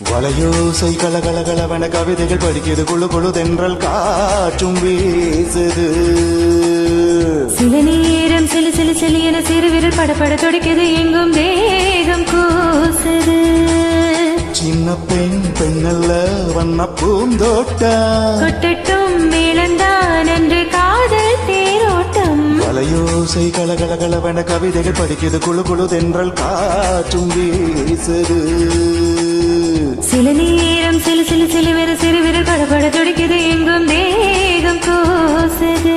வளையோசை கலகலகலவன கவிதைகள் படிக்கிறது குழு குழு தென்றல் காற்றும் வீசுது. சில நேரம் சிலு சிலு சிலு என சிறுவிரல் படப்பட துடிக்குது, எங்கும் தேகம் கூசுது. சின்ன பெண் பெண்ணல்ல வண்ண பூந்தோட்டம், கொட்டட்டும் மேளந்தான் என்று காதல் தேரோட்டம். வளையோசை கலகலகலவன கவிதைகள் படிக்கிறது குழு குழு தென்றல் காற்றும் வீசுது. சில நேரம் சிலு சிலு சிலு என சிறுவிரல் படப்பட துடிக்குது, எங்கும் தேகம் கூசுது.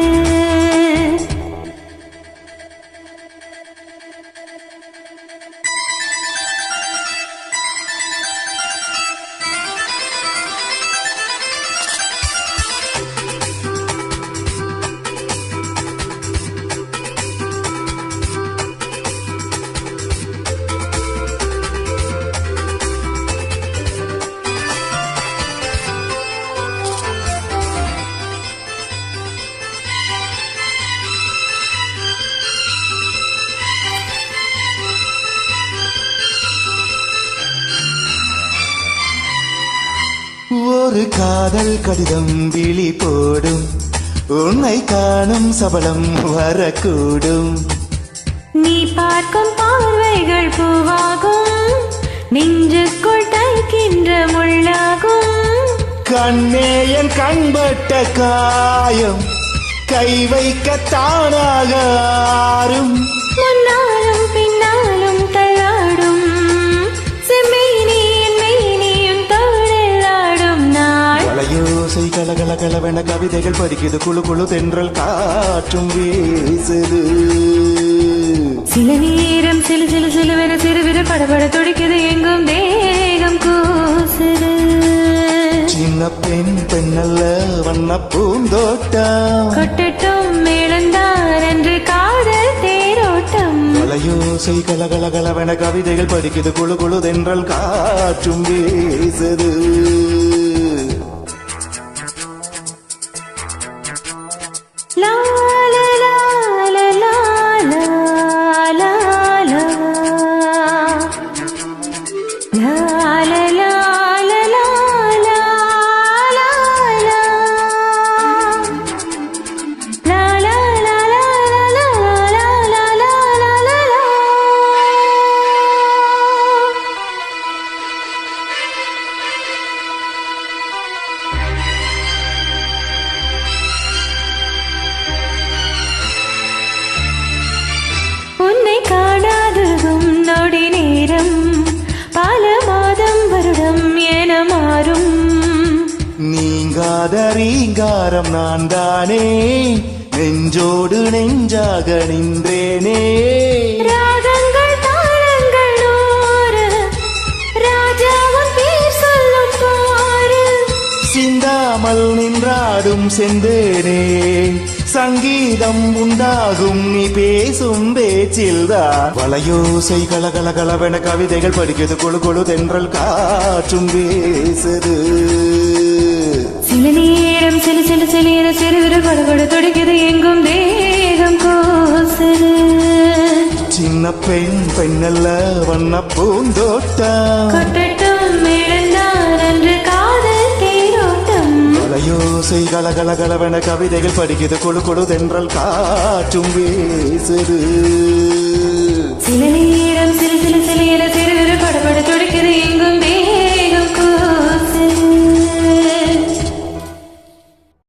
ஒரு காதல் கடிதம் விழி போடும், உன்னை காணும் சபலம் வரக்கூடும். நீ பார்க்கும் பார்வைகள் பூவாகும், நெஞ்சுக்குள் தைக்கின்ற முள்ளாகும். கண்ணே என் கண்பட்ட காயம் கை வைக்க தானாக ஆறும். முன்னாலும் பின்னாலும் தள்ளாடும் செம்மேனி என் மேனியும் தோழலாடும் நாள். வளையோசை கலகலகலவென கவிதைகள் படிக்குது குழு குழு தென்றல் காற்றும் வீசுது. சில நேரம் சிலு சிலு சிலுவென சிறுவிரல் படபட துடிக்குது, எங்கும் தேகம் கூசுது. சின்ன பெண் பெண்ணல்ல வண்ண பூந்தோட்டம், கொட்டட்டும் மேளந்தான் என்று காதல் தேரோட்டம். வளையோசை கலகலகலவென கவிதைகள் படிக்குது குழு குழு தென்றல் காற்றும் வீசுது. லா லா லா லா லா லா லா லா லா லா லா லா உன்னை காணாததும் நொடி நேரம், பல மாதம் வருடம் என மாறும். நீங்காத ரீங்காரம் நான் தானே, நெஞ்சோடு நெஞ்சாக நின்றேனே. ராகங்கள் தாளங்கள் நூறு, ராஜாவும் பேர் சொல்லும் பாரு. சிந்தாமல் நின்றாடும் செந்தேனே, சங்கீதம் உண்டாகும் நீ பேசும் பேச்சில்தான். வளையோசை கலகலகலவென கவிதைகள் படிக்கிறது குழு குழு தென்றல் காற்றும் வீசுது. சில நேரம் சிலு சிலு சிலு என சிறுவிரல் படபட துடிக்குது, எங்கும் தேகம் கூசுது. சின்ன பெண் பெண்ணல்ல வண்ண பூந்தோட்டம், கொட்டட்டும் மேளந்தான் என்று காதல் தேரோட்டம். வளையோசை கலகலகலவென கவிதைகள் படிக்கிறது குழு குழு தென்றல் காற்றும் வீசுது. சில நேரம் சிலு சிலு சிலு என